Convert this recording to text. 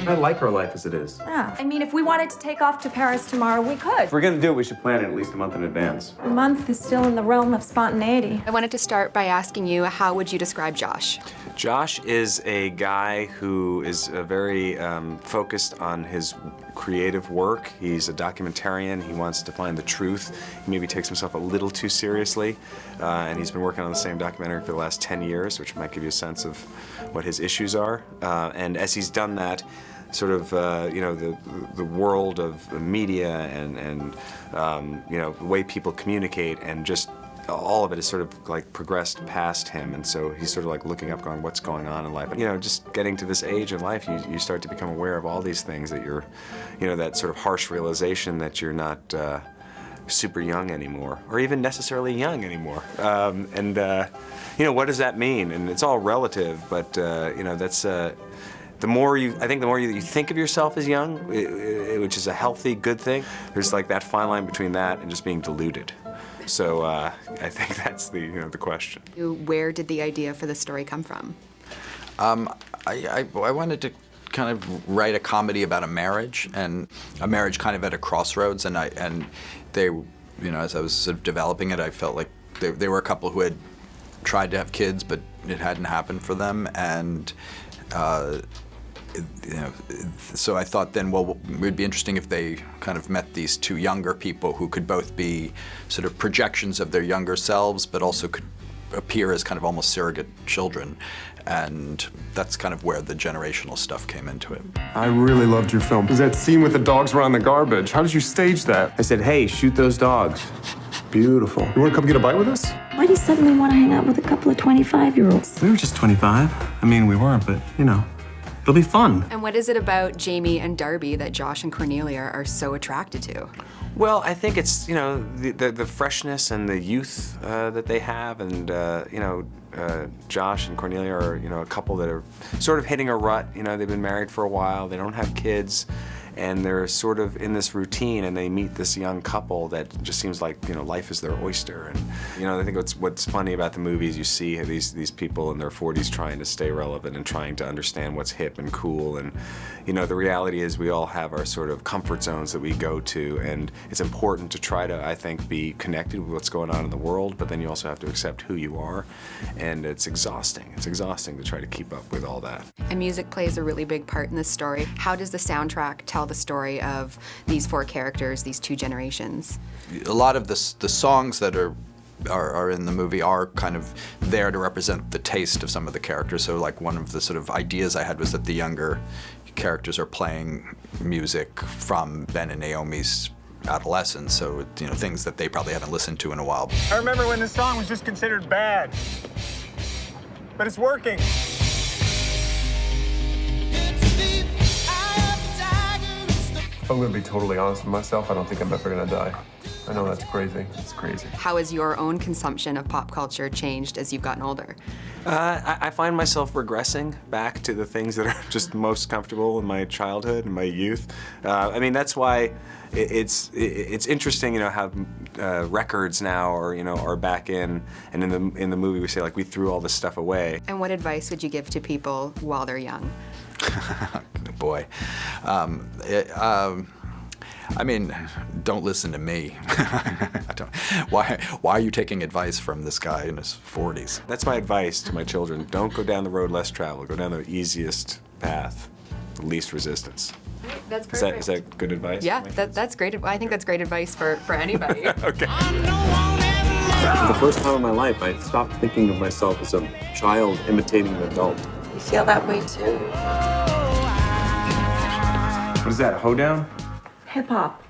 I like our life as it is. Yeah. I mean, if we wanted to take off to Paris tomorrow, we could. If we're gonna do it, we should plan it at least a month in advance. A month is still in the realm of spontaneity. I wanted to start by asking you, how would you describe Josh? Josh is a guy who is very focused on his creative work. He's a documentarian. He wants to find the truth. He maybe takes himself a little too seriously. And he's been working on the same documentary for the last 10 years, which might give you a sense of what his issues are. And as he's done that, sort of, the world of media and the way people communicate and just all of it has sort of like progressed past him, and so he's sort of like looking up, going, what's going on in life? And just getting to this age in life, you start to become aware of all these things that you're, that sort of harsh realization that you're not super young anymore, or even necessarily young anymore. What does that mean? And it's all relative, but that's. The more you think of yourself as young, which is a healthy, good thing, there's like that fine line between that and just being deluded. So I think that's the question. Where did the idea for the story come from? I wanted to kind of write a comedy about a marriage, and a marriage kind of at a crossroads, and they, as I was sort of developing it, I felt like they were a couple who had tried to have kids, but it hadn't happened for them, and so I thought then, well, it would be interesting if they kind of met these two younger people who could both be sort of projections of their younger selves, but also could appear as kind of almost surrogate children. And that's kind of where the generational stuff came into it. I really loved your film. It was that scene with the dogs around the garbage. How did you stage that? I said, hey, shoot those dogs. Beautiful. You want to come get a bite with us? Why do you suddenly want to hang out with a couple of 25-year-olds? We were just 25. I mean, we weren't, but, it'll be fun. And what is it about Jamie and Darby that Josh and Cornelia are so attracted to? Well, I think it's, the freshness and the youth that they have, and, Josh and Cornelia are, a couple that are sort of hitting a rut. They've been married for a while, they don't have kids, and they're sort of in this routine, and they meet this young couple that just seems like, life is their oyster. And, I think what's funny about the movies, you see these people in their 40s trying to stay relevant and trying to understand what's hip and cool, and, the reality is we all have our sort of comfort zones that we go to, and it's important to try to, I think, be connected with what's going on in the world, but then you also have to accept who you are, and it's exhausting. It's exhausting to try to keep up with all that. And music plays a really big part in this story. How does the soundtrack tell the story of these four characters, these two generations? A lot of the songs that are in the movie are kind of there to represent the taste of some of the characters. So like one of the sort of ideas I had was that the younger characters are playing music from Ben and Naomi's adolescence, so things that they probably haven't listened to in a while. I remember when this song was just considered bad, but it's working. If I'm gonna be totally honest with myself, I don't think I'm ever gonna die. I know that's crazy. It's crazy. How has your own consumption of pop culture changed as you've gotten older? I find myself regressing back to the things that are just most comfortable in my childhood and my youth. That's why it's interesting, how records now are back in, and in the movie we say like we threw all this stuff away. And what advice would you give to people while they're young? Boy. Don't listen to me. Why are you taking advice from this guy in his 40s? That's my advice to my children. Don't go down the road less traveled. Go down the easiest path, the least resistance. That's perfect. Is that good advice? Yeah, that's great. I think that's great advice for anybody. Okay. For the first time in my life, I stopped thinking of myself as a child imitating an adult. You feel that way too. What is that, hoedown? Hip hop.